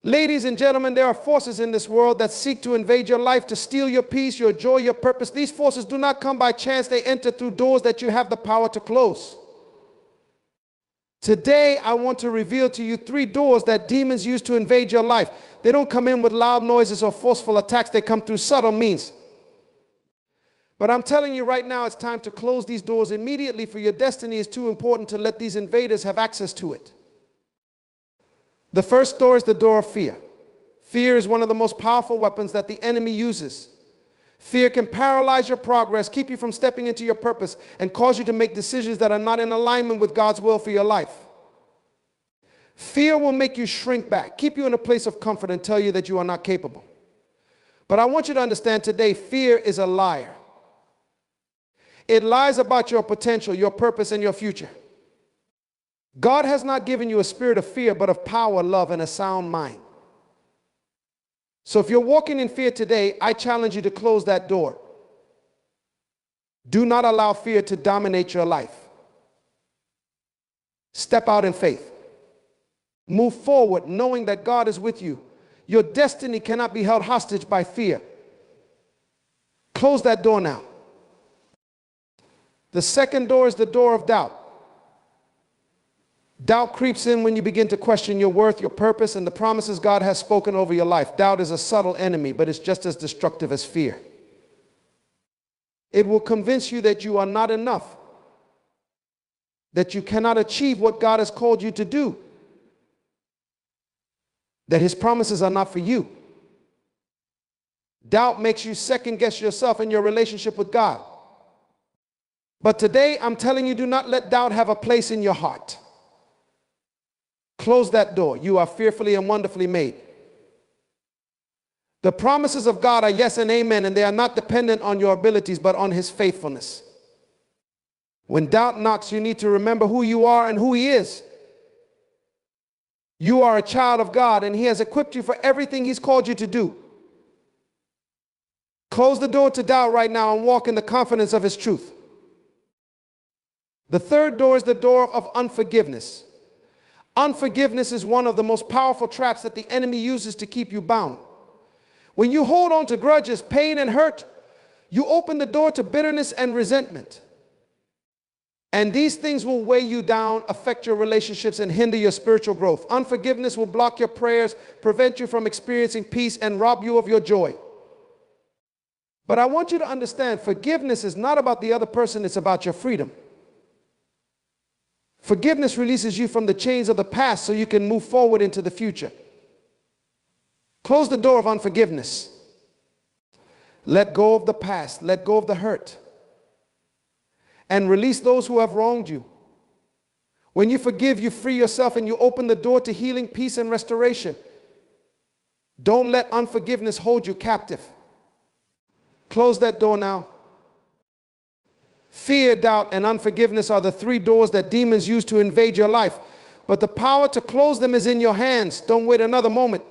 Ladies and gentlemen, there are forces in this world that seek to invade your life, to steal your peace, your joy, your purpose. These forces do not come by chance. They enter through doors that you have the power to close. Today, I want to reveal to you 3 doors that demons use to invade your life. They don't come in with loud noises or forceful attacks. They come through subtle means. But I'm telling you right now, it's time to close these doors immediately, for your destiny is too important to let these invaders have access to it. The first door is the door of fear. Fear is one of the most powerful weapons that the enemy uses. Fear can paralyze your progress, keep you from stepping into your purpose, and cause you to make decisions that are not in alignment with God's will for your life. Fear will make you shrink back, keep you in a place of comfort, and tell you that you are not capable. But I want you to understand today, fear is a liar. It lies about your potential, your purpose, and your future. God has not given you a spirit of fear, but of power, love, and a sound mind. So if you're walking in fear today, I challenge you to close that door. Do not allow fear to dominate your life. Step out in faith. Move forward knowing that God is with you. Your destiny cannot be held hostage by fear. Close that door now. The second door is the door of doubt. Doubt creeps in when you begin to question your worth, your purpose, and the promises God has spoken over your life. Doubt is a subtle enemy, but it's just as destructive as fear. It will convince you that you are not enough, that you cannot achieve what God has called you to do, that His promises are not for you. Doubt makes you second guess yourself and your relationship with God. But today, I'm telling you, do not let doubt have a place in your heart. Close that door. You are fearfully and wonderfully made. The promises of God are yes and amen, and they are not dependent on your abilities, but on His faithfulness. When doubt knocks, you need to remember who you are and who He is. You are a child of God, and He has equipped you for everything He's called you to do. Close the door to doubt right now and walk in the confidence of His truth. The third door is the door of unforgiveness. Unforgiveness is one of the most powerful traps that the enemy uses to keep you bound. When you hold on to grudges, pain, and hurt, you open the door to bitterness and resentment. And these things will weigh you down, affect your relationships, and hinder your spiritual growth. Unforgiveness will block your prayers, prevent you from experiencing peace, and rob you of your joy. But I want you to understand, forgiveness is not about the other person, it's about your freedom. Forgiveness releases you from the chains of the past so you can move forward into the future. Close the door of unforgiveness. Let go of the past. Let go of the hurt. And release those who have wronged you. When you forgive, you free yourself and you open the door to healing, peace, and restoration. Don't let unforgiveness hold you captive. Close that door now. Fear, doubt, and unforgiveness are the 3 doors that demons use to invade your life. But the power to close them is in your hands. Don't wait another moment.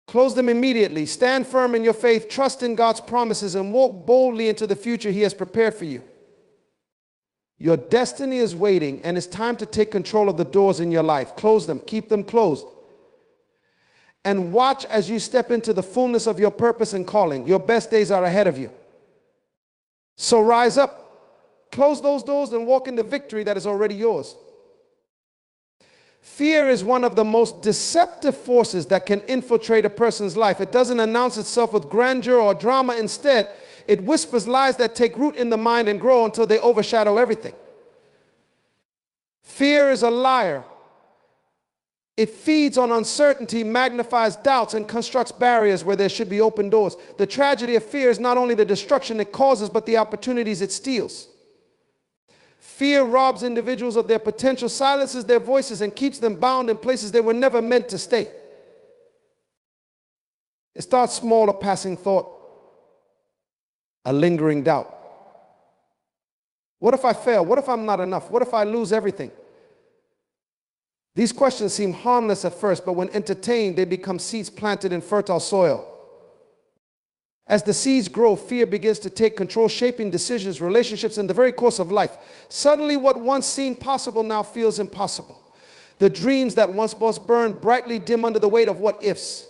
Close them immediately. Stand firm in your faith, trust in God's promises, and walk boldly into the future He has prepared for you. Your destiny is waiting, and it's time to take control of the doors in your life. Close them. Keep them closed. And watch as you step into the fullness of your purpose and calling. Your best days are ahead of you. So rise up, close those doors, and walk in the victory that is already yours. Fear is one of the most deceptive forces that can infiltrate a person's life. It doesn't announce itself with grandeur or drama. Instead, it whispers lies that take root in the mind and grow until they overshadow everything. Fear is a liar. It feeds on uncertainty, magnifies doubts, and constructs barriers where there should be open doors. The tragedy of fear is not only the destruction it causes, but the opportunities it steals. Fear robs individuals of their potential, silences their voices, and keeps them bound in places they were never meant to stay. It starts small, a passing thought, a lingering doubt. What if I fail? What if I'm not enough? What if I lose everything? These questions seem harmless at first, but when entertained, they become seeds planted in fertile soil. As the seeds grow, fear begins to take control, shaping decisions, relationships, and the very course of life. Suddenly, what once seemed possible now feels impossible. The dreams that once was burned brightly dim under the weight of what ifs.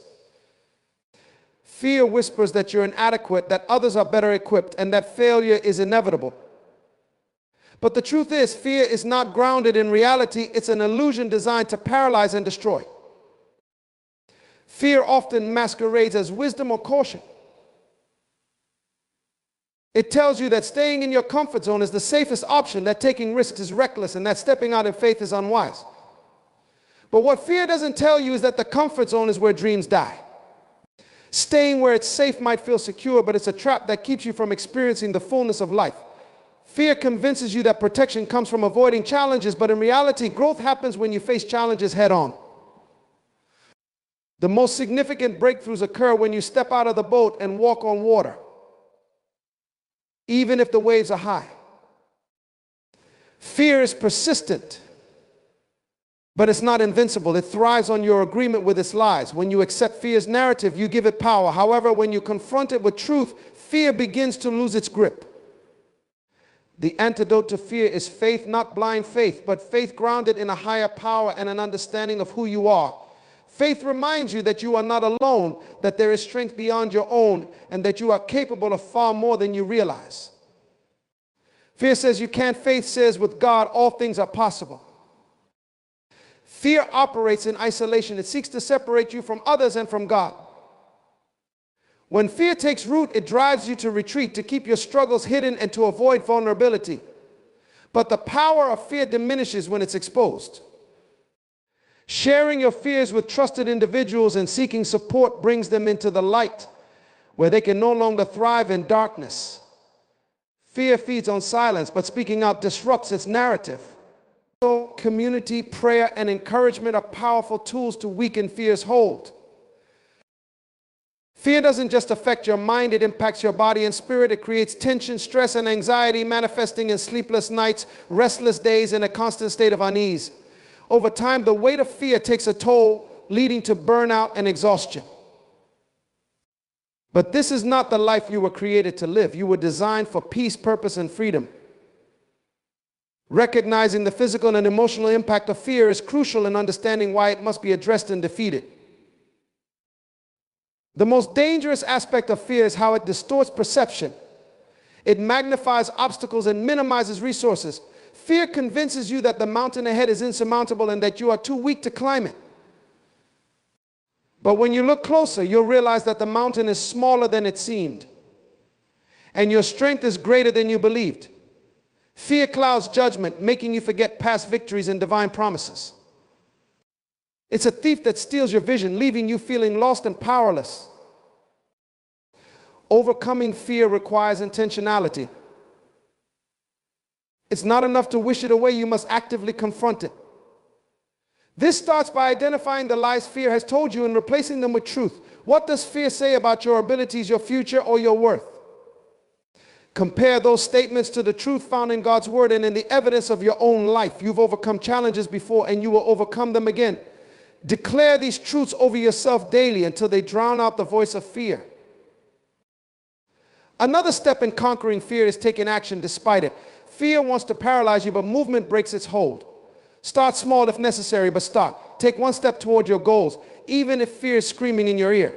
Fear whispers that you're inadequate, that others are better equipped, and that failure is inevitable. But the truth is, fear is not grounded in reality. It's an illusion designed to paralyze and destroy. Fear often masquerades as wisdom or caution. It tells you that staying in your comfort zone is the safest option, that taking risks is reckless, and that stepping out in faith is unwise. But what fear doesn't tell you is that the comfort zone is where dreams die. Staying where it's safe might feel secure, but it's a trap that keeps you from experiencing the fullness of life. Fear convinces you that protection comes from avoiding challenges, but in reality, growth happens when you face challenges head on. The most significant breakthroughs occur when you step out of the boat and walk on water, even if the waves are high. Fear is persistent, but it's not invincible. It thrives on your agreement with its lies. When you accept fear's narrative, you give it power. However, when you confront it with truth, fear begins to lose its grip. The antidote to fear is faith, not blind faith, but faith grounded in a higher power and an understanding of who you are. Faith reminds you that you are not alone, that there is strength beyond your own, and that you are capable of far more than you realize. Fear says you can't. Faith says with God, all things are possible. Fear operates in isolation. It seeks to separate you from others and from God. When fear takes root, it drives you to retreat, to keep your struggles hidden and to avoid vulnerability. But the power of fear diminishes when it's exposed. Sharing your fears with trusted individuals and seeking support brings them into the light, where they can no longer thrive in darkness. Fear feeds on silence, but speaking out disrupts its narrative. So, community, prayer, and encouragement are powerful tools to weaken fear's hold. Fear doesn't just affect your mind, it impacts your body and spirit. It creates tension, stress, and anxiety, manifesting in sleepless nights, restless days, and a constant state of unease. Over time, the weight of fear takes a toll, leading to burnout and exhaustion. But this is not the life you were created to live. You were designed for peace, purpose, and freedom. Recognizing the physical and emotional impact of fear is crucial in understanding why it must be addressed and defeated. The most dangerous aspect of fear is how it distorts perception. It magnifies obstacles and minimizes resources. Fear convinces you that the mountain ahead is insurmountable and that you are too weak to climb it. But when you look closer, you'll realize that the mountain is smaller than it seemed, and your strength is greater than you believed. Fear clouds judgment, making you forget past victories and divine promises. It's a thief that steals your vision, leaving you feeling lost and powerless. Overcoming fear requires intentionality. It's not enough to wish it away, you must actively confront it. This starts by identifying the lies fear has told you and replacing them with truth. What does fear say about your abilities, your future, or your worth? Compare those statements to the truth found in God's word and in the evidence of your own life. You've overcome challenges before and you will overcome them again. Declare these truths over yourself daily until they drown out the voice of fear. Another step in conquering fear is taking action despite it. Fear wants to paralyze you, but movement breaks its hold. Start small if necessary, but start. Take one step toward your goals, even if fear is screaming in your ear.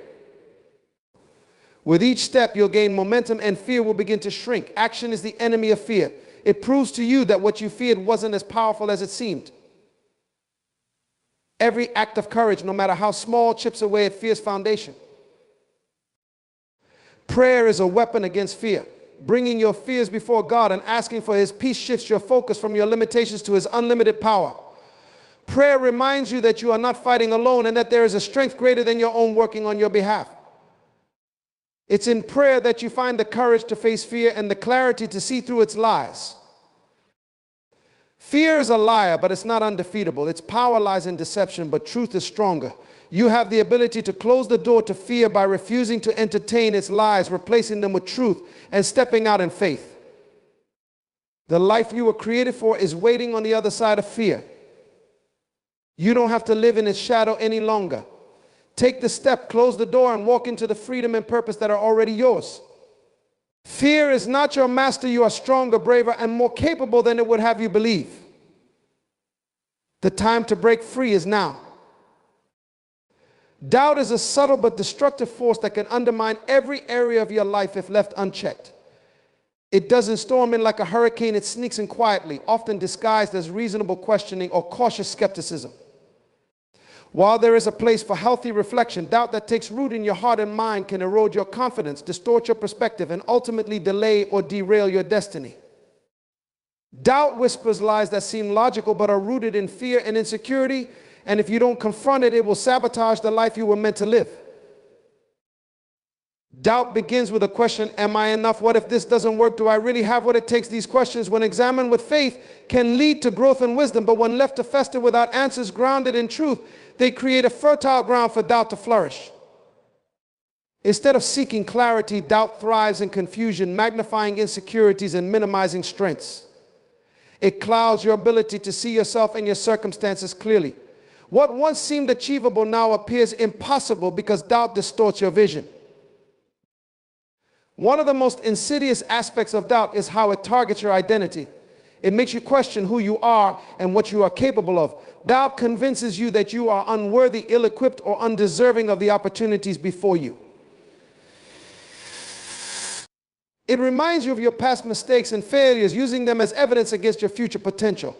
With each step, you'll gain momentum and fear will begin to shrink. Action is the enemy of fear. It proves to you that what you feared wasn't as powerful as it seemed. Every act of courage, no matter how small, chips away at fear's foundation. Prayer is a weapon against fear. Bringing your fears before God and asking for His peace shifts your focus from your limitations to His unlimited power. Prayer reminds you that you are not fighting alone and that there is a strength greater than your own working on your behalf. It's in prayer that you find the courage to face fear and the clarity to see through its lies. Fear is a liar, but it's not undefeatable. Its power lies in deception, but truth is stronger. You have the ability to close the door to fear by refusing to entertain its lies, replacing them with truth, and stepping out in faith. The life you were created for is waiting on the other side of fear. You don't have to live in its shadow any longer. Take the step, close the door, and walk into the freedom and purpose that are already yours. Fear is not your master. You are stronger, braver, and more capable than it would have you believe. The time to break free is now. Doubt is a subtle but destructive force that can undermine every area of your life if left unchecked. It doesn't storm in like a hurricane, it sneaks in quietly, often disguised as reasonable questioning or cautious skepticism. While there is a place for healthy reflection, doubt that takes root in your heart and mind can erode your confidence, distort your perspective, and ultimately delay or derail your destiny. Doubt whispers lies that seem logical but are rooted in fear and insecurity, and if you don't confront it, it will sabotage the life you were meant to live. Doubt begins with a question, am I enough? What if this doesn't work? Do I really have what it takes? These questions, when examined with faith, can lead to growth and wisdom, but when left to fester without answers grounded in truth, they create a fertile ground for doubt to flourish. Instead of seeking clarity, doubt thrives in confusion, magnifying insecurities and minimizing strengths. It clouds your ability to see yourself and your circumstances clearly. What once seemed achievable now appears impossible because doubt distorts your vision. One of the most insidious aspects of doubt is how it targets your identity. It makes you question who you are and what you are capable of. Doubt convinces you that you are unworthy, ill-equipped, or undeserving of the opportunities before you. It reminds you of your past mistakes and failures, using them as evidence against your future potential.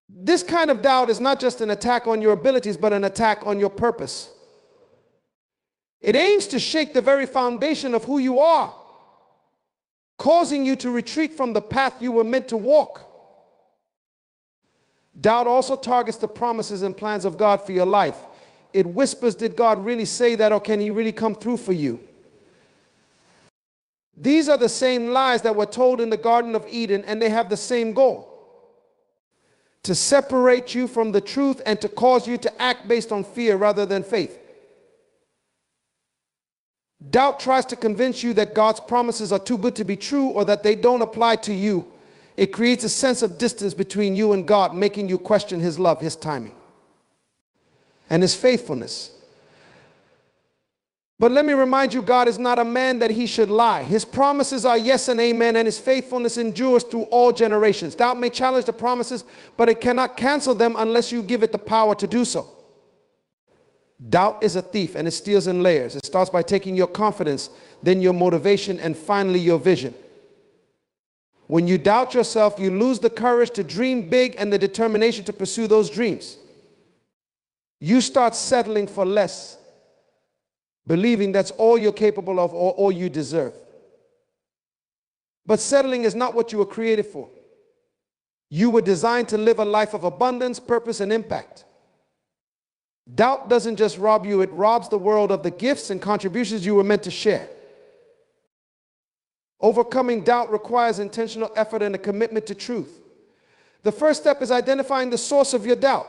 This kind of doubt is not just an attack on your abilities, but an attack on your purpose. It aims to shake the very foundation of who you are, causing you to retreat from the path you were meant to walk. Doubt also targets the promises and plans of God for your life. It whispers, did God really say that, or can he really come through for you? These are the same lies that were told in the Garden of Eden, and they have the same goal: to separate you from the truth and to cause you to act based on fear rather than faith. Doubt tries to convince you that God's promises are too good to be true or that they don't apply to you. It creates a sense of distance between you and God, making you question his love, his timing, and his faithfulness. But let me remind you, God is not a man that he should lie. His promises are yes and amen, and his faithfulness endures through all generations. Doubt may challenge the promises, but it cannot cancel them unless you give it the power to do so. Doubt is a thief, and it steals in layers. It starts by taking your confidence, then your motivation, and finally your vision. When you doubt yourself, you lose the courage to dream big and the determination to pursue those dreams. You start settling for less, believing that's all you're capable of or all you deserve. But settling is not what you were created for. You were designed to live a life of abundance, purpose, and impact. Doubt doesn't just rob you, it robs the world of the gifts and contributions you were meant to share. Overcoming doubt requires intentional effort and a commitment to truth. The first step is identifying the source of your doubt.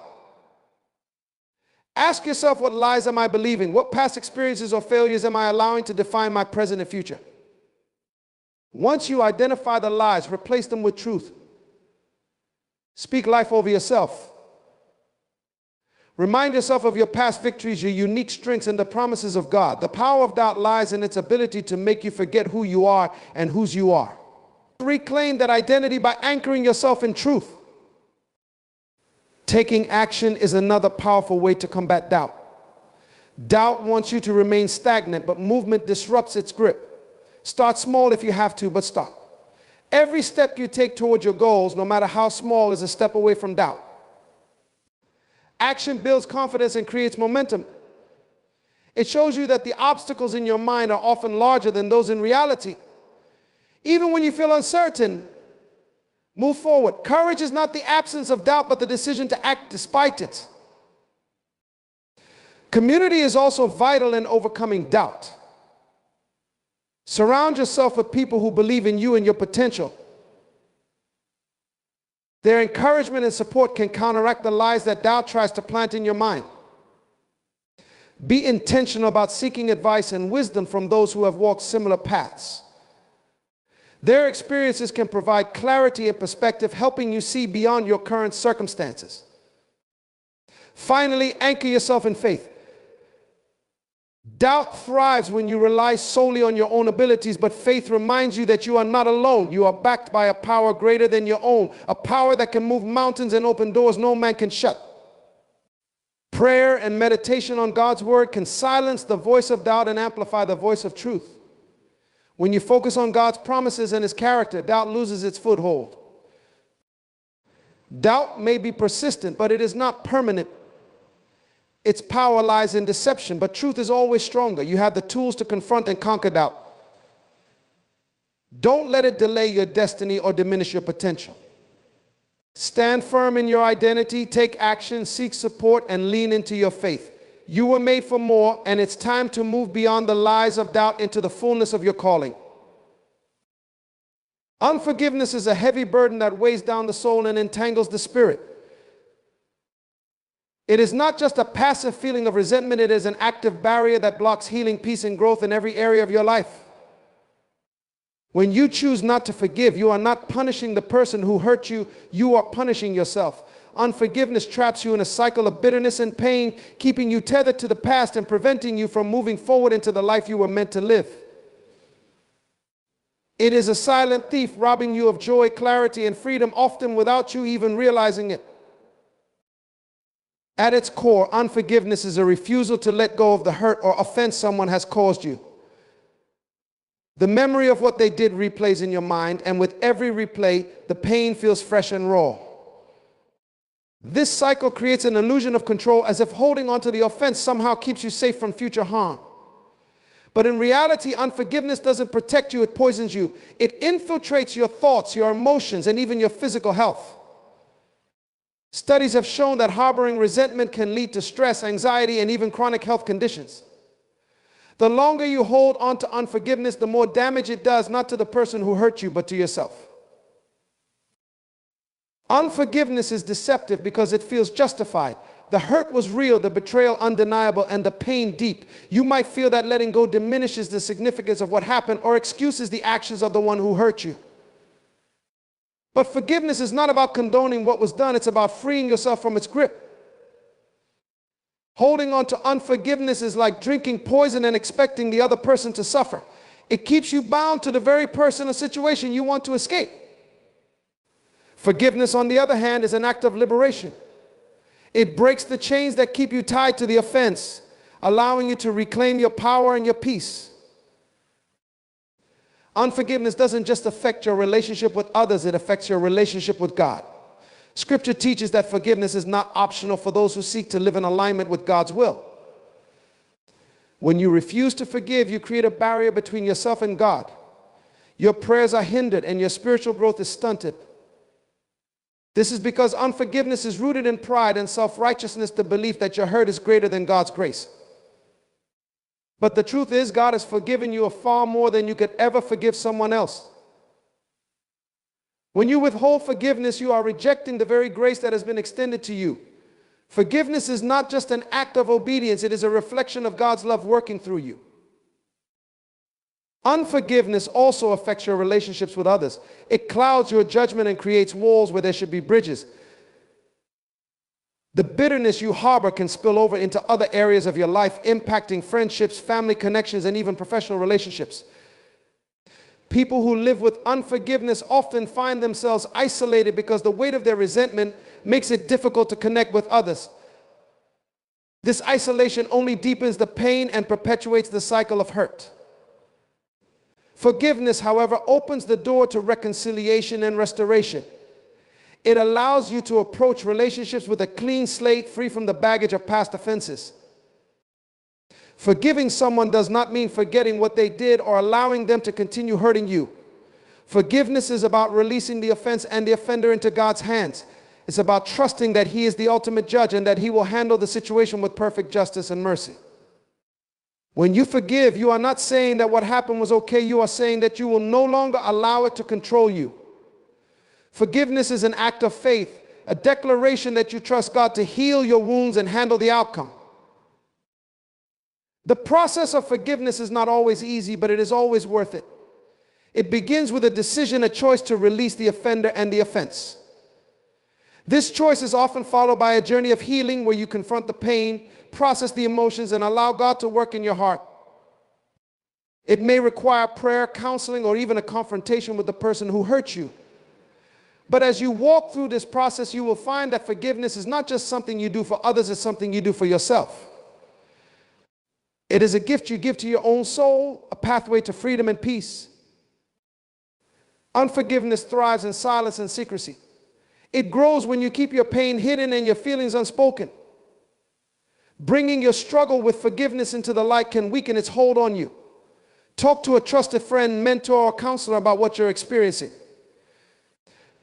Ask yourself, what lies am I believing? What past experiences or failures am I allowing to define my present and future? Once you identify the lies, replace them with truth. Speak life over yourself. Remind yourself of your past victories, your unique strengths, and the promises of God. The power of doubt lies in its ability to make you forget who you are and whose you are. Reclaim that identity by anchoring yourself in truth. Taking action is another powerful way to combat doubt. Doubt wants you to remain stagnant, but movement disrupts its grip. Start small if you have to, but start. Every step you take towards your goals, no matter how small, is a step away from doubt. Action builds confidence and creates momentum. It shows you that the obstacles in your mind are often larger than those in reality. Even when you feel uncertain, move forward. Courage is not the absence of doubt, but the decision to act despite it. Community is also vital in overcoming doubt. Surround yourself with people who believe in you and your potential. Their encouragement and support can counteract the lies that doubt tries to plant in your mind. Be intentional about seeking advice and wisdom from those who have walked similar paths. Their experiences can provide clarity and perspective, helping you see beyond your current circumstances. Finally, anchor yourself in faith. Doubt thrives when you rely solely on your own abilities, but faith reminds you that you are not alone. You are backed by a power greater than your own, a power that can move mountains and open doors no man can shut. Prayer and meditation on God's word can silence the voice of doubt and amplify the voice of truth. When you focus on God's promises and his character, doubt loses its foothold. Doubt may be persistent, but it is not permanent. Its power lies in deception, but truth is always stronger. You have the tools to confront and conquer doubt. Don't let it delay your destiny or diminish your potential. Stand firm in your identity, take action, seek support, and lean into your faith. You were made for more, and it's time to move beyond the lies of doubt into the fullness of your calling. Unforgiveness is a heavy burden that weighs down the soul and entangles the spirit. It is not just a passive feeling of resentment, it is an active barrier that blocks healing, peace, and growth in every area of your life. When you choose not to forgive, you are not punishing the person who hurt you, you are punishing yourself. Unforgiveness traps you in a cycle of bitterness and pain, keeping you tethered to the past and preventing you from moving forward into the life you were meant to live. It is a silent thief, robbing you of joy, clarity, and freedom, often without you even realizing it. At its core, unforgiveness is a refusal to let go of the hurt or offense someone has caused you. The memory of what they did replays in your mind, and with every replay, the pain feels fresh and raw. This cycle creates an illusion of control, as if holding on to the offense somehow keeps you safe from future harm. But in reality, unforgiveness doesn't protect you, it poisons you. It infiltrates your thoughts, your emotions, and even your physical health. Studies have shown that harboring resentment can lead to stress, anxiety, and even chronic health conditions. The longer you hold on to unforgiveness, the more damage it does, not to the person who hurt you, but to yourself. Unforgiveness is deceptive because it feels justified. The hurt was real, the betrayal undeniable, and the pain deep. You might feel that letting go diminishes the significance of what happened or excuses the actions of the one who hurt you. But forgiveness is not about condoning what was done, it's about freeing yourself from its grip. Holding on to unforgiveness is like drinking poison and expecting the other person to suffer. It keeps you bound to the very person or situation you want to escape. Forgiveness, on the other hand, is an act of liberation. It breaks the chains that keep you tied to the offense, allowing you to reclaim your power and your peace. Unforgiveness doesn't just affect your relationship with others, it affects your relationship with God. Scripture teaches that forgiveness is not optional for those who seek to live in alignment with God's will. When you refuse to forgive, you create a barrier between yourself and God. Your prayers are hindered and your spiritual growth is stunted. This is because unforgiveness is rooted in pride and self-righteousness, the belief that your hurt is greater than God's grace. But the truth is, God has forgiven you far more than you could ever forgive someone else. When you withhold forgiveness, you are rejecting the very grace that has been extended to you. Forgiveness is not just an act of obedience, it is a reflection of God's love working through you. Unforgiveness also affects your relationships with others. It clouds your judgment and creates walls where there should be bridges. The bitterness you harbor can spill over into other areas of your life, impacting friendships, family connections, and even professional relationships. People who live with unforgiveness often find themselves isolated because the weight of their resentment makes it difficult to connect with others. This isolation only deepens the pain and perpetuates the cycle of hurt. Forgiveness, however, opens the door to reconciliation and restoration. It allows you to approach relationships with a clean slate, free from the baggage of past offenses. Forgiving someone does not mean forgetting what they did or allowing them to continue hurting you. Forgiveness is about releasing the offense and the offender into God's hands. It's about trusting that He is the ultimate judge and that He will handle the situation with perfect justice and mercy. When you forgive, you are not saying that what happened was okay. You are saying that you will no longer allow it to control you. Forgiveness is an act of faith, a declaration that you trust God to heal your wounds and handle the outcome. The process of forgiveness is not always easy, but it is always worth it. It begins with a decision, a choice to release the offender and the offense. This choice is often followed by a journey of healing where you confront the pain, process the emotions, and allow God to work in your heart. It may require prayer, counseling, or even a confrontation with the person who hurt you. But as you walk through this process, you will find that forgiveness is not just something you do for others, it's something you do for yourself. It is a gift you give to your own soul, a pathway to freedom and peace. Unforgiveness thrives in silence and secrecy. It grows when you keep your pain hidden and your feelings unspoken. Bringing your struggle with forgiveness into the light can weaken its hold on you. Talk to a trusted friend, mentor, or counselor about what you're experiencing.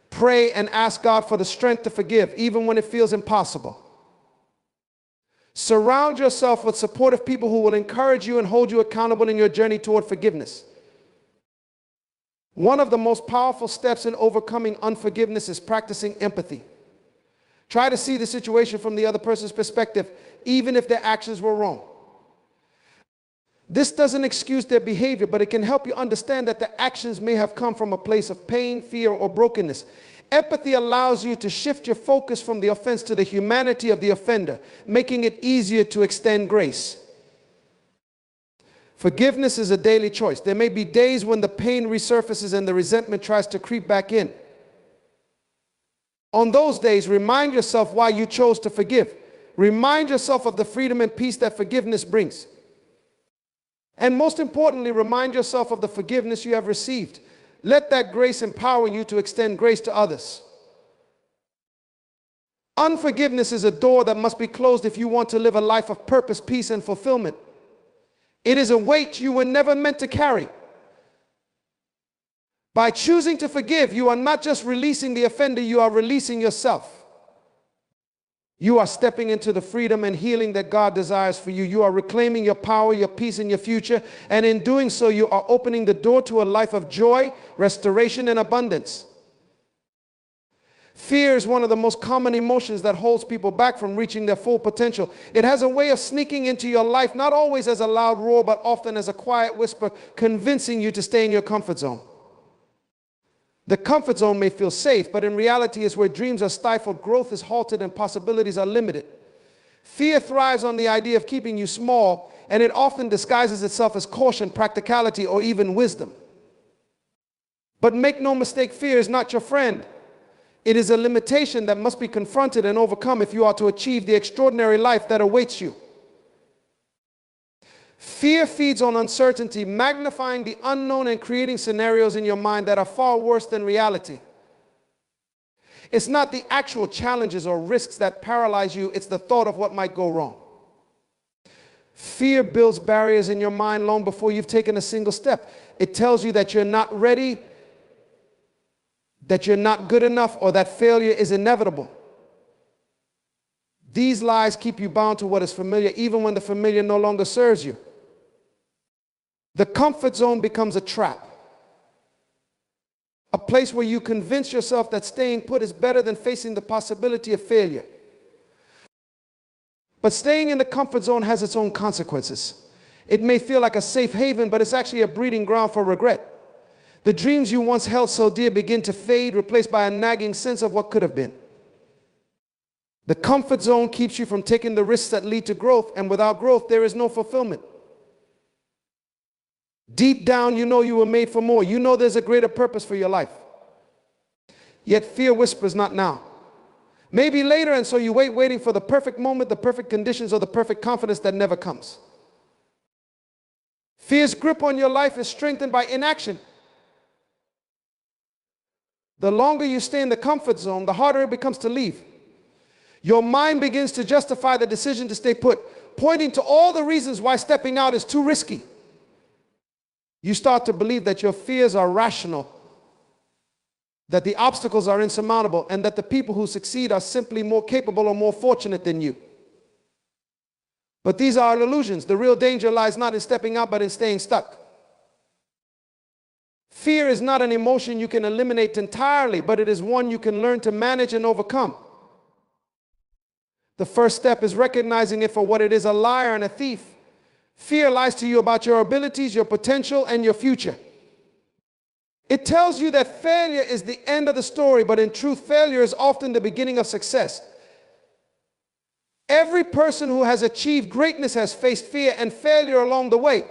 Pray and ask God for the strength to forgive, even when it feels impossible. Surround yourself with supportive people who will encourage you and hold you accountable in your journey toward forgiveness. One of the most powerful steps in overcoming unforgiveness is practicing empathy. Try to see the situation from the other person's perspective, even if their actions were wrong. This doesn't excuse their behavior, but it can help you understand that the actions may have come from a place of pain, fear, or brokenness. Empathy allows you to shift your focus from the offense to the humanity of the offender, making it easier to extend grace. Forgiveness is a daily choice. There may be days when the pain resurfaces and the resentment tries to creep back in. On those days, remind yourself why you chose to forgive. Remind yourself of the freedom and peace that forgiveness brings. And most importantly, remind yourself of the forgiveness you have received. Let that grace empower you to extend grace to others. Unforgiveness is a door that must be closed if you want to live a life of purpose, peace, and fulfillment. It is a weight you were never meant to carry. By choosing to forgive, you are not just releasing the offender, you are releasing yourself. You are stepping into the freedom and healing that God desires for you. You are reclaiming your power, your peace, and your future. And in doing so, you are opening the door to a life of joy, restoration, and abundance. Fear is one of the most common emotions that holds people back from reaching their full potential. It has a way of sneaking into your life, not always as a loud roar, but often as a quiet whisper, convincing you to stay in your comfort zone. The comfort zone may feel safe, but in reality is where dreams are stifled, growth is halted, and possibilities are limited. Fear thrives on the idea of keeping you small, and it often disguises itself as caution, practicality, or even wisdom. But make no mistake, fear is not your friend. It is a limitation that must be confronted and overcome if you are to achieve the extraordinary life that awaits you. Fear feeds on uncertainty, magnifying the unknown and creating scenarios in your mind that are far worse than reality. It's not the actual challenges or risks that paralyze you, it's the thought of what might go wrong. Fear builds barriers in your mind long before you've taken a single step. It tells you that you're not ready, that you're not good enough, or that failure is inevitable. These lies keep you bound to what is familiar, even when the familiar no longer serves you. The comfort zone becomes a trap, a place where you convince yourself that staying put is better than facing the possibility of failure. But staying in the comfort zone has its own consequences. It may feel like a safe haven, but it's actually a breeding ground for regret. The dreams you once held so dear begin to fade, replaced by a nagging sense of what could have been. The comfort zone keeps you from taking the risks that lead to growth, and without growth, there is no fulfillment. Deep down, you know you were made for more. You know there's a greater purpose for your life. Yet fear whispers, not now. Maybe later, and so you waiting for the perfect moment, the perfect conditions, or the perfect confidence that never comes. Fear's grip on your life is strengthened by inaction. The longer you stay in the comfort zone, the harder it becomes to leave. Your mind begins to justify the decision to stay put, pointing to all the reasons why stepping out is too risky. You start to believe that your fears are rational, that the obstacles are insurmountable, and that the people who succeed are simply more capable or more fortunate than you. But these are illusions. The real danger lies not in stepping out, but in staying stuck. Fear is not an emotion you can eliminate entirely, but it is one you can learn to manage and overcome. The first step is recognizing it for what it is, a liar and a thief. Fear lies to you about your abilities, your potential, and your future. It tells you that failure is the end of the story, but in truth, failure is often the beginning of success. Every person who has achieved greatness has faced fear and failure along the way.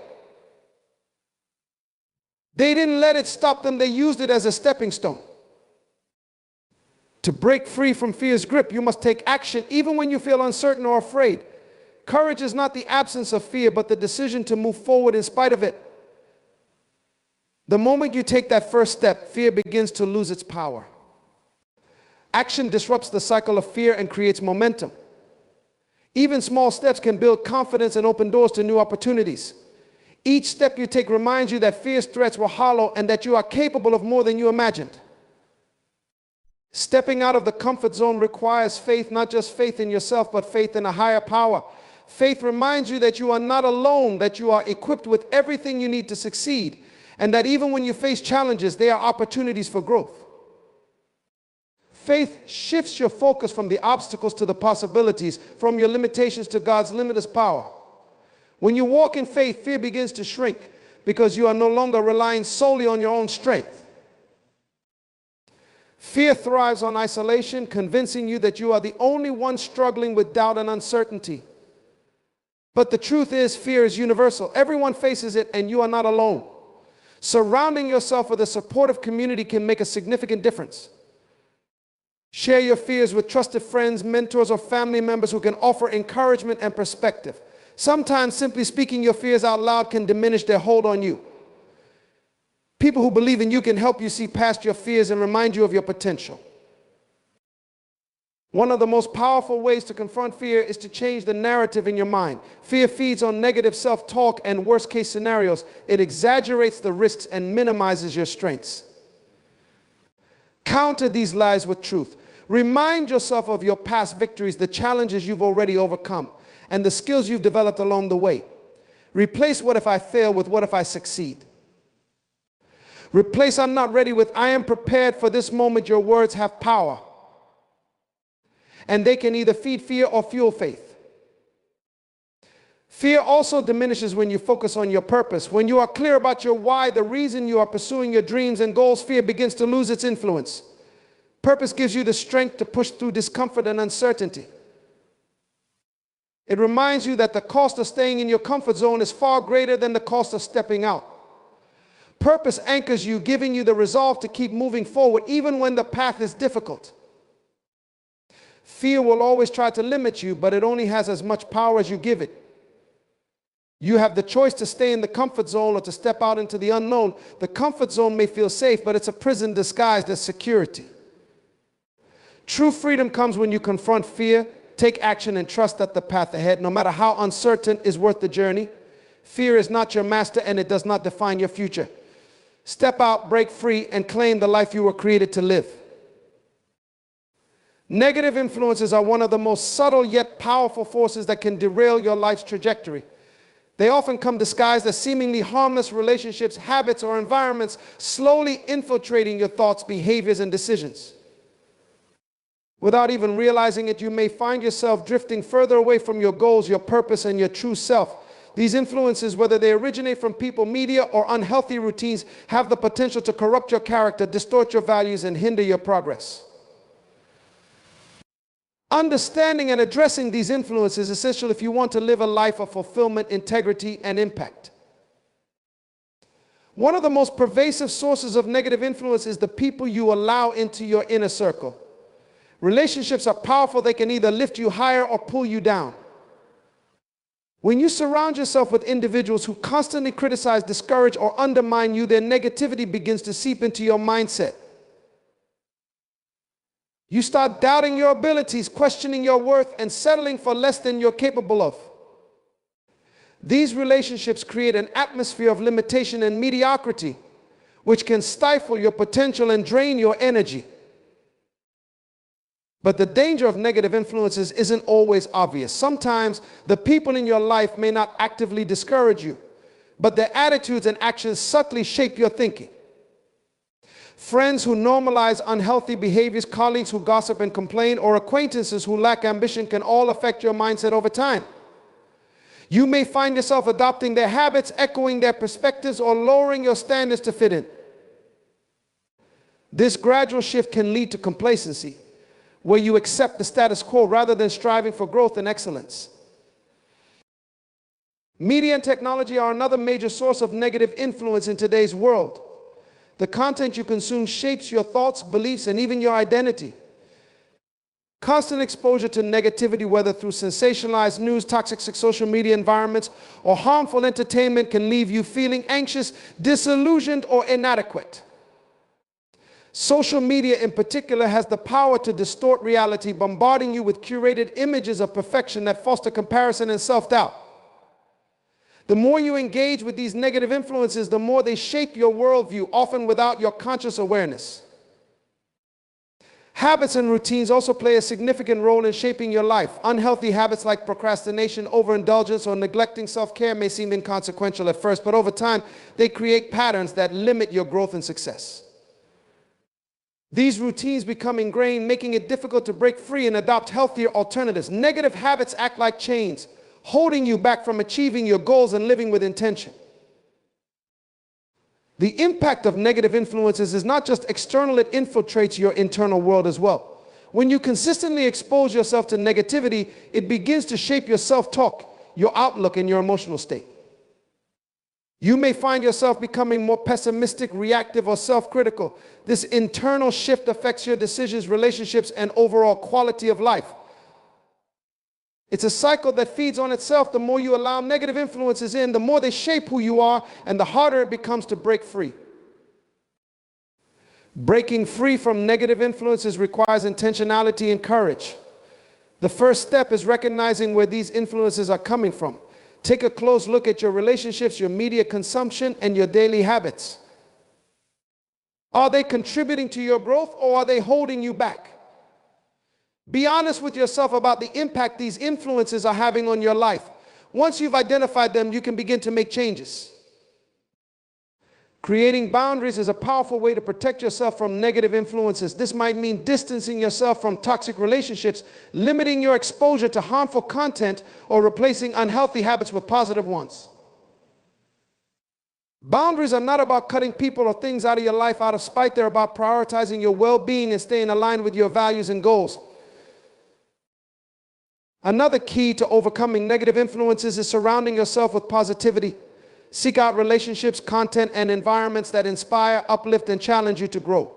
They didn't let it stop them, they used it as a stepping stone. To break free from fear's grip, you must take action even when you feel uncertain or afraid. Courage is not the absence of fear, but the decision to move forward in spite of it. The moment you take that first step, fear begins to lose its power. Action disrupts the cycle of fear and creates momentum. Even small steps can build confidence and open doors to new opportunities. Each step you take reminds you that fear's threats were hollow and that you are capable of more than you imagined. Stepping out of the comfort zone requires faith, not just faith in yourself, but faith in a higher power. Faith reminds you that you are not alone, that you are equipped with everything you need to succeed, and that even when you face challenges, there are opportunities for growth. Faith shifts your focus from the obstacles to the possibilities, from your limitations to God's limitless power. When you walk in faith, fear begins to shrink because you are no longer relying solely on your own strength. Fear thrives on isolation, convincing you that you are the only one struggling with doubt and uncertainty. But the truth is, fear is universal. Everyone faces it, and you are not alone. Surrounding yourself with a supportive community can make a significant difference. Share your fears with trusted friends, mentors, or family members who can offer encouragement and perspective. Sometimes simply speaking your fears out loud can diminish their hold on you. People who believe in you can help you see past your fears and remind you of your potential. One of the most powerful ways to confront fear is to change the narrative in your mind. Fear feeds on negative self-talk and worst-case scenarios. It exaggerates the risks and minimizes your strengths. Counter these lies with truth. Remind yourself of your past victories, the challenges you've already overcome, and the skills you've developed along the way. Replace "what if I fail" with "what if I succeed." Replace "I'm not ready" with "I am prepared for this moment." Your words have power, and they can either feed fear or fuel faith. Fear also diminishes when you focus on your purpose. When you are clear about your why, the reason you are pursuing your dreams and goals, fear begins to lose its influence. Purpose gives you the strength to push through discomfort and uncertainty. It reminds you that the cost of staying in your comfort zone is far greater than the cost of stepping out. Purpose anchors you, giving you the resolve to keep moving forward even when the path is difficult. Fear will always try to limit you, but it only has as much power as you give it. You have the choice to stay in the comfort zone or to step out into the unknown. The comfort zone may feel safe, but it's a prison disguised as security. True freedom comes when you confront fear, take action, and trust that the path ahead, no matter how uncertain, is worth the journey. Fear is not your master, and it does not define your future. Step out, break free, and claim the life you were created to live. Negative influences are one of the most subtle yet powerful forces that can derail your life's trajectory. They often come disguised as seemingly harmless relationships, habits, or environments, slowly infiltrating your thoughts, behaviors, and decisions. Without even realizing it, you may find yourself drifting further away from your goals, your purpose, and your true self. These influences, whether they originate from people, media, or unhealthy routines, have the potential to corrupt your character, distort your values, and hinder your progress. Understanding and addressing these influences is essential if you want to live a life of fulfillment, integrity, and impact. One of the most pervasive sources of negative influence is the people you allow into your inner circle. Relationships are powerful. They can either lift you higher or pull you down. When you surround yourself with individuals who constantly criticize, discourage, or undermine you, their negativity begins to seep into your mindset. You start doubting your abilities, questioning your worth, and settling for less than you're capable of. These relationships create an atmosphere of limitation and mediocrity, which can stifle your potential and drain your energy. But the danger of negative influences isn't always obvious. Sometimes the people in your life may not actively discourage you, but their attitudes and actions subtly shape your thinking. Friends who normalize unhealthy behaviors, colleagues who gossip and complain, or acquaintances who lack ambition can all affect your mindset over time. You may find yourself adopting their habits, echoing their perspectives, or lowering your standards to fit in. This gradual shift can lead to complacency, where you accept the status quo rather than striving for growth and excellence. Media and technology are another major source of negative influence in today's world. The content you consume shapes your thoughts, beliefs, and even your identity. Constant exposure to negativity, whether through sensationalized news, toxic social media environments, or harmful entertainment, can leave you feeling anxious, disillusioned, or inadequate. Social media in particular has the power to distort reality, bombarding you with curated images of perfection that foster comparison and self-doubt. The more you engage with these negative influences, the more they shape your worldview, often without your conscious awareness. Habits and routines also play a significant role in shaping your life. Unhealthy habits like procrastination, overindulgence, or neglecting self-care may seem inconsequential at first, but over time, they create patterns that limit your growth and success. These routines become ingrained, making it difficult to break free and adopt healthier alternatives. Negative habits act like chains, holding you back from achieving your goals and living with intention. The impact of negative influences is not just external, it infiltrates your internal world as well. When you consistently expose yourself to negativity, it begins to shape your self-talk, your outlook, and your emotional state. You may find yourself becoming more pessimistic, reactive, or self-critical. This internal shift affects your decisions, relationships, and overall quality of life. It's a cycle that feeds on itself. The more you allow negative influences in, the more they shape who you are, and the harder it becomes to break free. Breaking free from negative influences requires intentionality and courage. The first step is recognizing where these influences are coming from. Take a close look at your relationships, your media consumption, and your daily habits. Are they contributing to your growth, or are they holding you back? Be honest with yourself about the impact these influences are having on your life. Once you've identified them, you can begin to make changes. Creating boundaries is a powerful way to protect yourself from negative influences. This might mean distancing yourself from toxic relationships, limiting your exposure to harmful content, or replacing unhealthy habits with positive ones. Boundaries are not about cutting people or things out of your life out of spite. They're about prioritizing your well-being and staying aligned with your values and goals. Another key to overcoming negative influences is surrounding yourself with positivity. Seek out relationships, content, and environments that inspire, uplift, and challenge you to grow.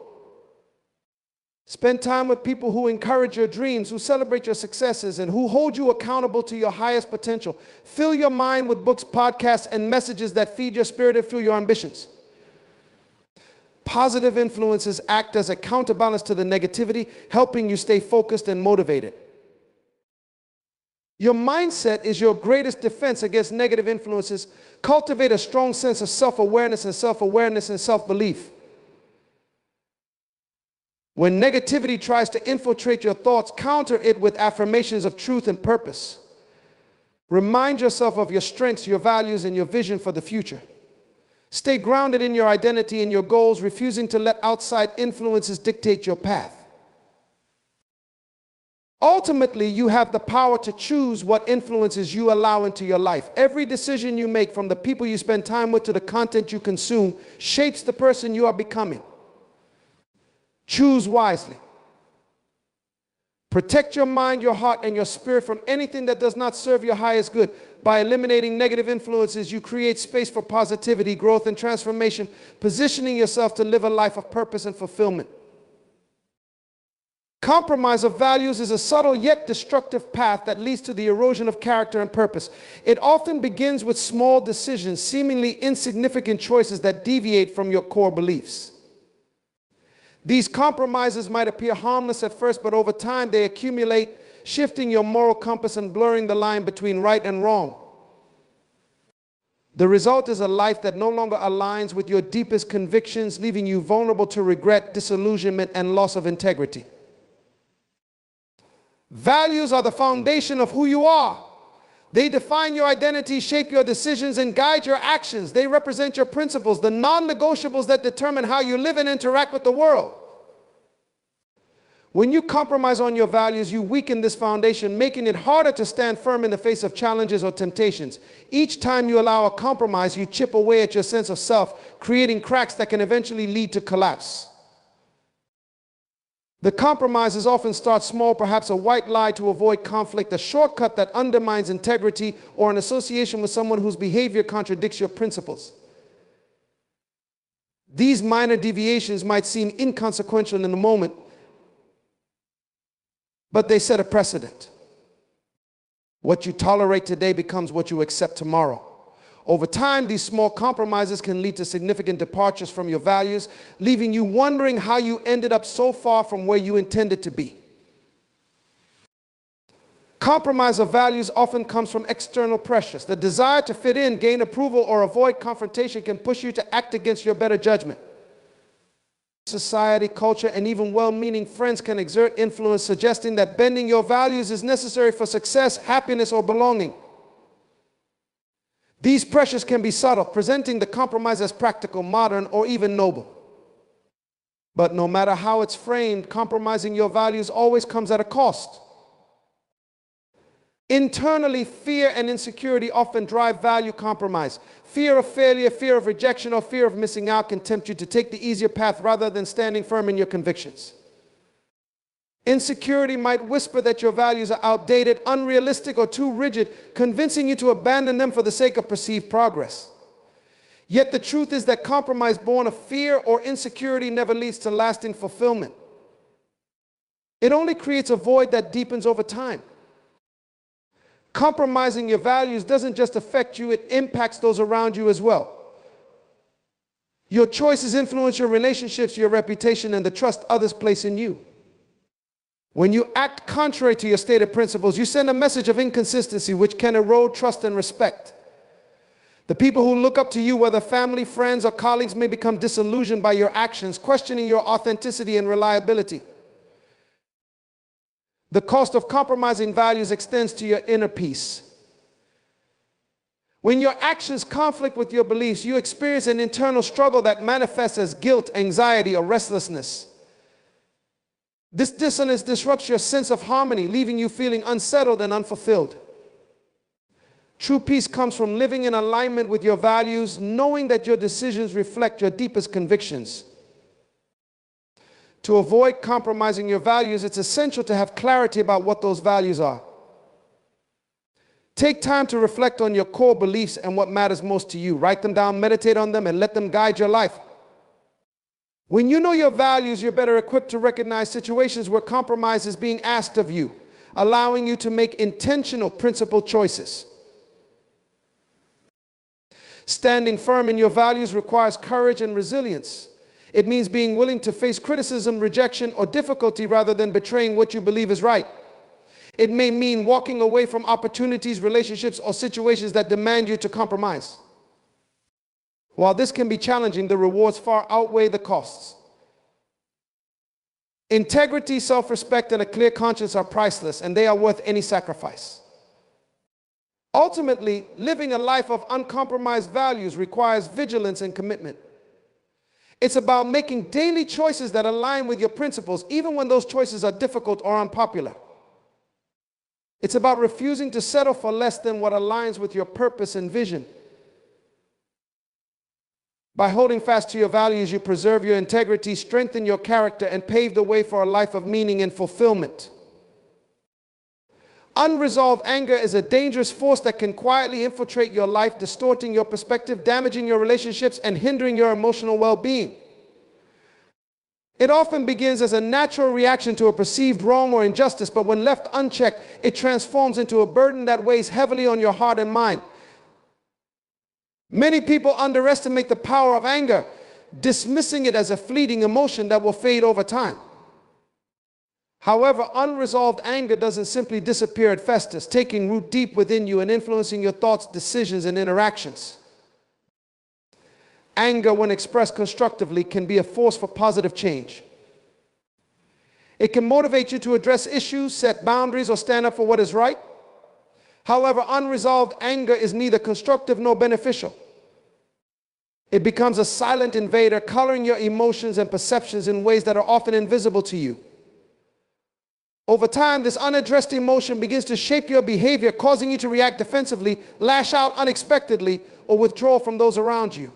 Spend time with people who encourage your dreams, who celebrate your successes, and who hold you accountable to your highest potential. Fill your mind with books, podcasts, and messages that feed your spirit and fuel your ambitions. Positive influences act as a counterbalance to the negativity, helping you stay focused and motivated. Your mindset is your greatest defense against negative influences. Cultivate a strong sense of self-awareness and self-belief. When negativity tries to infiltrate your thoughts, counter it with affirmations of truth and purpose. Remind yourself of your strengths, your values, and your vision for the future. Stay grounded in your identity and your goals, refusing to let outside influences dictate your path. Ultimately, you have the power to choose what influences you allow into your life. Every decision you make, from the people you spend time with to the content you consume, shapes the person you are becoming. Choose wisely. Protect your mind, your heart, and your spirit from anything that does not serve your highest good. By eliminating negative influences, you create space for positivity, growth, and transformation, positioning yourself to live a life of purpose and fulfillment. Compromise of values is a subtle yet destructive path that leads to the erosion of character and purpose. It often begins with small decisions, seemingly insignificant choices that deviate from your core beliefs. These compromises might appear harmless at first, but over time they accumulate, shifting your moral compass and blurring the line between right and wrong. The result is a life that no longer aligns with your deepest convictions, leaving you vulnerable to regret, disillusionment, and loss of integrity. Values are the foundation of who you are. They define your identity, shape your decisions, and guide your actions. They represent your principles, the non-negotiables that determine how you live and interact with the world. When you compromise on your values, you weaken this foundation, making it harder to stand firm in the face of challenges or temptations. Each time you allow a compromise, you chip away at your sense of self, creating cracks that can eventually lead to collapse. The compromises often start small, perhaps a white lie to avoid conflict, a shortcut that undermines integrity, or an association with someone whose behavior contradicts your principles. These minor deviations might seem inconsequential in the moment, but they set a precedent. What you tolerate today becomes what you accept tomorrow. Over time, these small compromises can lead to significant departures from your values, leaving you wondering how you ended up so far from where you intended to be. Compromise of values often comes from external pressures. The desire to fit in, gain approval, or avoid confrontation can push you to act against your better judgment. Society, culture, and even well-meaning friends can exert influence, suggesting that bending your values is necessary for success, happiness, or belonging. These pressures can be subtle, presenting the compromise as practical, modern, or even noble. But no matter how it's framed, compromising your values always comes at a cost. Internally, fear and insecurity often drive value compromise. Fear of failure, fear of rejection, or fear of missing out can tempt you to take the easier path rather than standing firm in your convictions. Insecurity might whisper that your values are outdated, unrealistic, or too rigid, convincing you to abandon them for the sake of perceived progress. Yet the truth is that compromise born of fear or insecurity never leads to lasting fulfillment. It only creates a void that deepens over time. Compromising your values doesn't just affect you, it impacts those around you as well. Your choices influence your relationships, your reputation, and the trust others place in you. When you act contrary to your stated principles, you send a message of inconsistency which can erode trust and respect. The people who look up to you, whether family, friends, or colleagues, may become disillusioned by your actions, questioning your authenticity and reliability. The cost of compromising values extends to your inner peace. When your actions conflict with your beliefs, you experience an internal struggle that manifests as guilt, anxiety, or restlessness. This dissonance disrupts your sense of harmony, leaving you feeling unsettled and unfulfilled. True peace comes from living in alignment with your values, knowing that your decisions reflect your deepest convictions. To avoid compromising your values, it's essential to have clarity about what those values are. Take time to reflect on your core beliefs and what matters most to you. Write them down, meditate on them, and let them guide your life. When you know your values, you're better equipped to recognize situations where compromise is being asked of you, allowing you to make intentional, principled choices. Standing firm in your values requires courage and resilience. It means being willing to face criticism, rejection, or difficulty rather than betraying what you believe is right. It may mean walking away from opportunities, relationships, or situations that demand you to compromise. While this can be challenging, the rewards far outweigh the costs. Integrity, self-respect, and a clear conscience are priceless, and they are worth any sacrifice. Ultimately, living a life of uncompromised values requires vigilance and commitment. It's about making daily choices that align with your principles, even when those choices are difficult or unpopular. It's about refusing to settle for less than what aligns with your purpose and vision. By holding fast to your values, you preserve your integrity, strengthen your character, and pave the way for a life of meaning and fulfillment. Unresolved anger is a dangerous force that can quietly infiltrate your life, distorting your perspective, damaging your relationships, and hindering your emotional well-being. It often begins as a natural reaction to a perceived wrong or injustice, but when left unchecked, it transforms into a burden that weighs heavily on your heart and mind. Many people underestimate the power of anger, dismissing it as a fleeting emotion that will fade over time. However, unresolved anger doesn't simply disappear, it festers, taking root deep within you and influencing your thoughts, decisions, and interactions. Anger, when expressed constructively, can be a force for positive change. It can motivate you to address issues, set boundaries, or stand up for what is right. However, unresolved anger is neither constructive nor beneficial. It becomes a silent invader, coloring your emotions and perceptions in ways that are often invisible to you. Over time, this unaddressed emotion begins to shape your behavior, causing you to react defensively, lash out unexpectedly, or withdraw from those around you.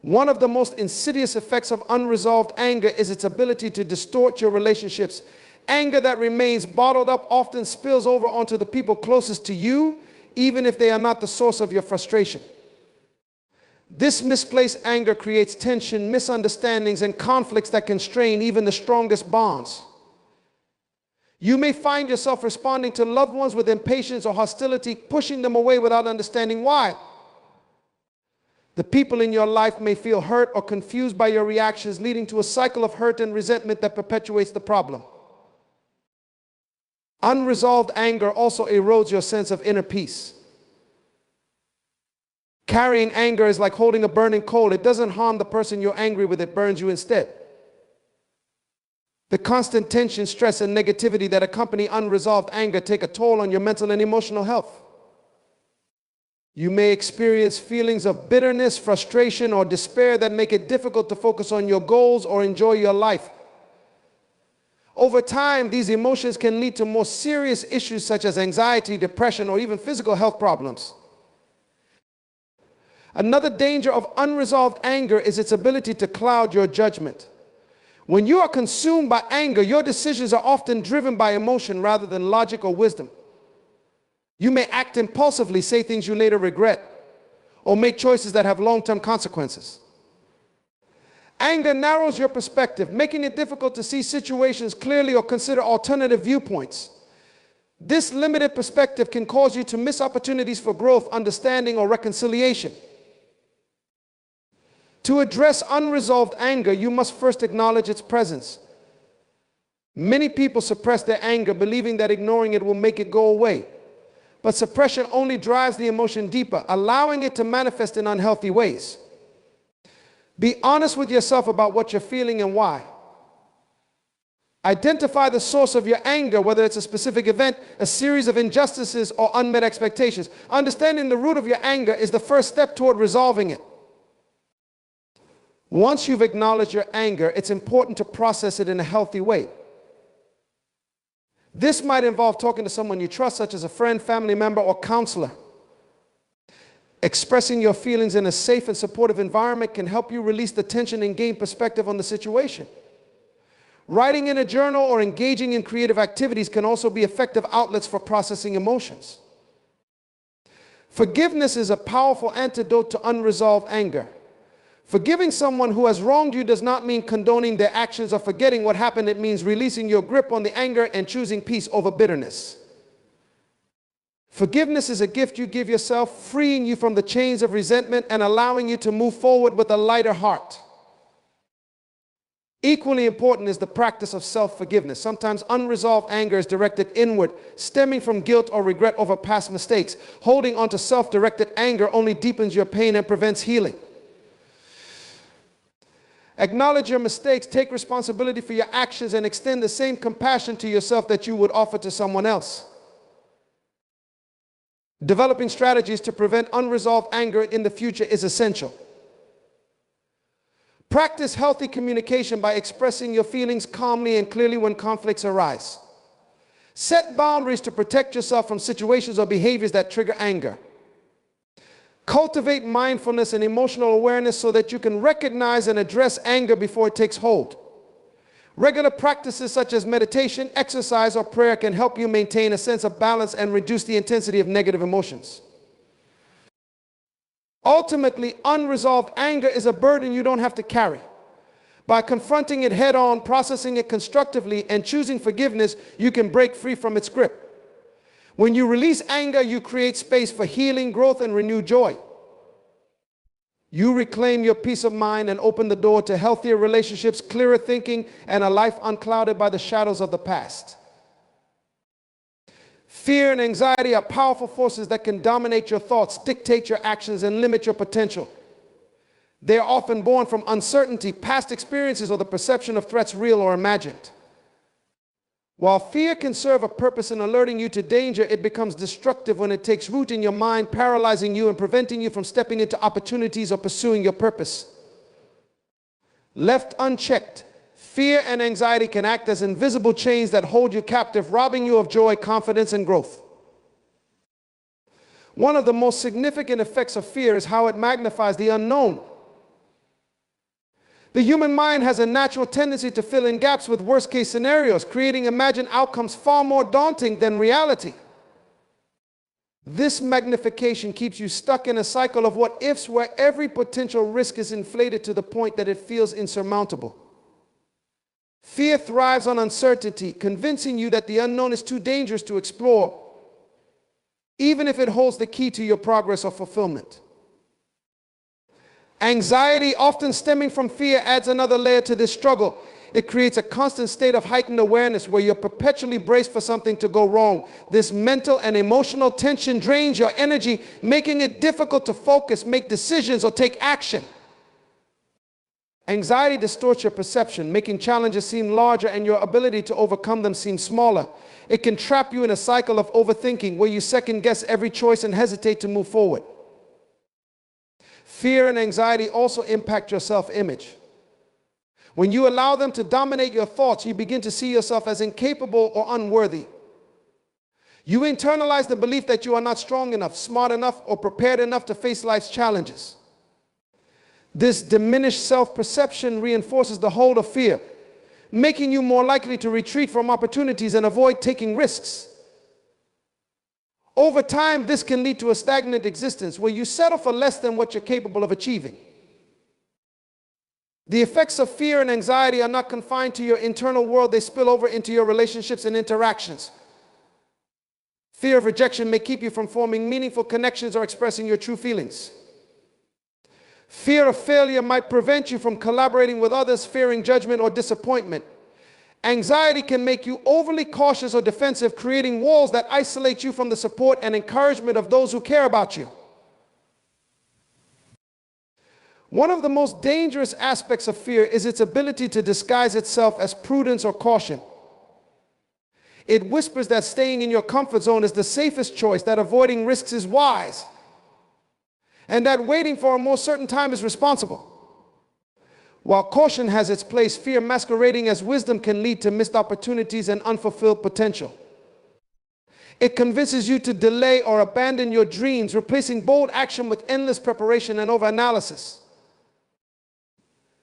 One of the most insidious effects of unresolved anger is its ability to distort your relationships. Anger that remains bottled up often spills over onto the people closest to you, even if they are not the source of your frustration. This misplaced anger creates tension, misunderstandings, and conflicts that can strain even the strongest bonds. You may find yourself responding to loved ones with impatience or hostility, pushing them away without understanding why. The people in your life may feel hurt or confused by your reactions, leading to a cycle of hurt and resentment that perpetuates the problem. Unresolved anger also erodes your sense of inner peace. Carrying anger is like holding a burning coal. It doesn't harm the person you're angry with, it burns you instead. The constant tension, stress, and negativity that accompany unresolved anger take a toll on your mental and emotional health. You may experience feelings of bitterness, frustration, or despair that make it difficult to focus on your goals or enjoy your life. Over time, these emotions can lead to more serious issues such as anxiety, depression, or even physical health problems. Another danger of unresolved anger is its ability to cloud your judgment. When you are consumed by anger, your decisions are often driven by emotion rather than logic or wisdom. You may act impulsively, say things you later regret, or make choices that have long-term consequences. Anger narrows your perspective, making it difficult to see situations clearly or consider alternative viewpoints. This limited perspective can cause you to miss opportunities for growth, understanding, or reconciliation. To address unresolved anger, you must first acknowledge its presence. Many people suppress their anger, believing that ignoring it will make it go away. But suppression only drives the emotion deeper, allowing it to manifest in unhealthy ways. Be honest with yourself about what you're feeling and why. Identify the source of your anger, whether it's a specific event, a series of injustices, or unmet expectations. Understanding the root of your anger is the first step toward resolving it. Once you've acknowledged your anger, it's important to process it in a healthy way. This might involve talking to someone you trust, such as a friend, family member, or counselor. Expressing your feelings in a safe and supportive environment can help you release the tension and gain perspective on the situation. Writing in a journal or engaging in creative activities can also be effective outlets for processing emotions. Forgiveness is a powerful antidote to unresolved anger. Forgiving someone who has wronged you does not mean condoning their actions or forgetting what happened. It means releasing your grip on the anger and choosing peace over bitterness. Forgiveness is a gift you give yourself, freeing you from the chains of resentment and allowing you to move forward with a lighter heart. Equally important is the practice of self-forgiveness. Sometimes unresolved anger is directed inward, stemming from guilt or regret over past mistakes. Holding on to self-directed anger only deepens your pain and prevents healing. Acknowledge your mistakes, take responsibility for your actions, and extend the same compassion to yourself that you would offer to someone else. Developing strategies to prevent unresolved anger in the future is essential. Practice healthy communication by expressing your feelings calmly and clearly when conflicts arise. Set boundaries to protect yourself from situations or behaviors that trigger anger. Cultivate mindfulness and emotional awareness so that you can recognize and address anger before it takes hold. Regular practices such as meditation, exercise, or prayer can help you maintain a sense of balance and reduce the intensity of negative emotions. Ultimately, unresolved anger is a burden you don't have to carry. By confronting it head-on, processing it constructively, and choosing forgiveness, you can break free from its grip. When you release anger, you create space for healing, growth, and renewed joy. You reclaim your peace of mind and open the door to healthier relationships, clearer thinking, and a life unclouded by the shadows of the past. Fear and anxiety are powerful forces that can dominate your thoughts, dictate your actions, and limit your potential. They are often born from uncertainty, past experiences, or the perception of threats real or imagined. While fear can serve a purpose in alerting you to danger, it becomes destructive when it takes root in your mind, paralyzing you and preventing you from stepping into opportunities or pursuing your purpose. Left unchecked, fear and anxiety can act as invisible chains that hold you captive, robbing you of joy, confidence, and growth. One of the most significant effects of fear is how it magnifies the unknown. The human mind has a natural tendency to fill in gaps with worst-case scenarios, creating imagined outcomes far more daunting than reality. This magnification keeps you stuck in a cycle of what-ifs where every potential risk is inflated to the point that it feels insurmountable. Fear thrives on uncertainty, convincing you that the unknown is too dangerous to explore, even if it holds the key to your progress or fulfillment. Anxiety, often stemming from fear, adds another layer to this struggle. It creates a constant state of heightened awareness where you're perpetually braced for something to go wrong. This mental and emotional tension drains your energy, making it difficult to focus, make decisions, or take action. Anxiety distorts your perception, making challenges seem larger and your ability to overcome them seem smaller. It can trap you in a cycle of overthinking where you second-guess every choice and hesitate to move forward. Fear and anxiety also impact your self-image. When you allow them to dominate your thoughts, you begin to see yourself as incapable or unworthy. You internalize the belief that you are not strong enough, smart enough, or prepared enough to face life's challenges. This diminished self-perception reinforces the hold of fear, making you more likely to retreat from opportunities and avoid taking risks. Over time, this can lead to a stagnant existence where you settle for less than what you're capable of achieving. The effects of fear and anxiety are not confined to your internal world. They spill over into your relationships and interactions. Fear of rejection may keep you from forming meaningful connections or expressing your true feelings. Fear of failure might prevent you from collaborating with others, fearing judgment or disappointment. Anxiety can make you overly cautious or defensive, creating walls that isolate you from the support and encouragement of those who care about you. One of the most dangerous aspects of fear is its ability to disguise itself as prudence or caution. It whispers that staying in your comfort zone is the safest choice, that avoiding risks is wise, and that waiting for a more certain time is responsible. While caution has its place, fear masquerading as wisdom can lead to missed opportunities and unfulfilled potential. It convinces you to delay or abandon your dreams, replacing bold action with endless preparation and overanalysis.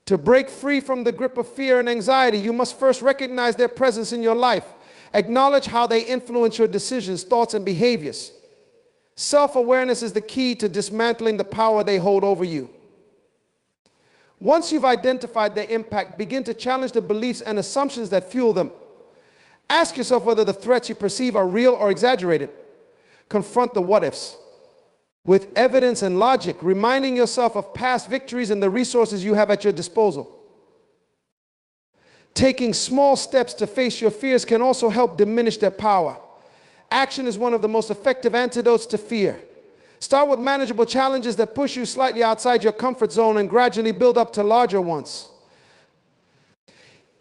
To break free from the grip of fear and anxiety, you must first recognize their presence in your life. Acknowledge how they influence your decisions, thoughts, and behaviors. Self-awareness is the key to dismantling the power they hold over you. Once you've identified their impact, begin to challenge the beliefs and assumptions that fuel them. Ask yourself whether the threats you perceive are real or exaggerated. Confront the what-ifs with evidence and logic, reminding yourself of past victories and the resources you have at your disposal. Taking small steps to face your fears can also help diminish their power. Action is one of the most effective antidotes to fear. Start with manageable challenges that push you slightly outside your comfort zone and gradually build up to larger ones.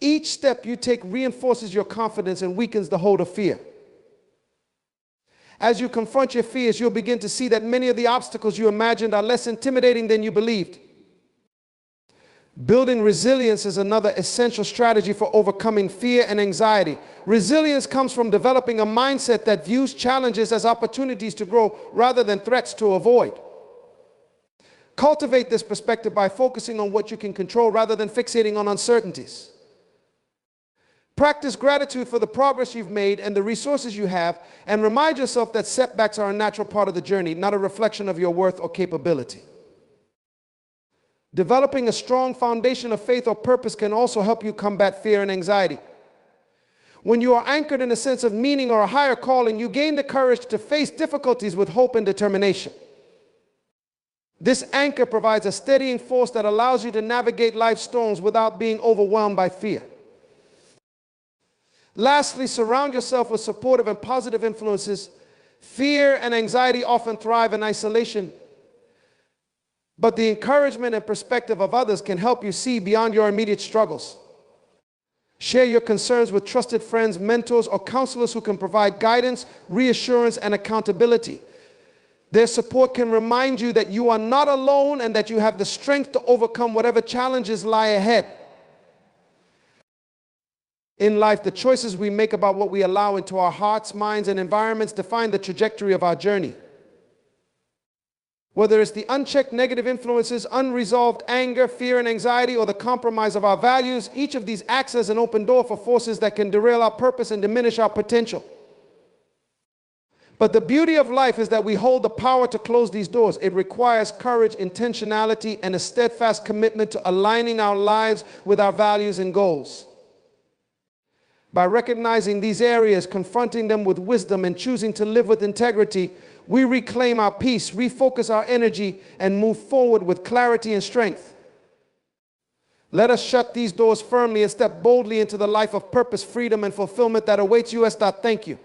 Each step you take reinforces your confidence and weakens the hold of fear. As you confront your fears, you'll begin to see that many of the obstacles you imagined are less intimidating than you believed. Building resilience is another essential strategy for overcoming fear and anxiety. Resilience comes from developing a mindset that views challenges as opportunities to grow rather than threats to avoid. Cultivate this perspective by focusing on what you can control rather than fixating on uncertainties. Practice gratitude for the progress you've made and the resources you have, and remind yourself that setbacks are a natural part of the journey, not a reflection of your worth or capability. Developing a strong foundation of faith or purpose can also help you combat fear and anxiety. When you are anchored in a sense of meaning or a higher calling, you gain the courage to face difficulties with hope and determination. This anchor provides a steadying force that allows you to navigate life's storms without being overwhelmed by fear. Lastly, surround yourself with supportive and positive influences. Fear and anxiety often thrive in isolation, but the encouragement and perspective of others can help you see beyond your immediate struggles. Share your concerns with trusted friends, mentors, or counselors who can provide guidance, reassurance, and accountability. Their support can remind you that you are not alone and that you have the strength to overcome whatever challenges lie ahead. In life, the choices we make about what we allow into our hearts, minds, and environments define the trajectory of our journey. Whether it's the unchecked negative influences, unresolved anger, fear, and anxiety, or the compromise of our values, each of these acts as an open door for forces that can derail our purpose and diminish our potential. But the beauty of life is that we hold the power to close these doors. It requires courage, intentionality, and a steadfast commitment to aligning our lives with our values and goals. By recognizing these areas, confronting them with wisdom, and choosing to live with integrity, we reclaim our peace, refocus our energy, and move forward with clarity and strength. Let us shut these doors firmly and step boldly into the life of purpose, freedom, and fulfillment that awaits you. Esther, thank you.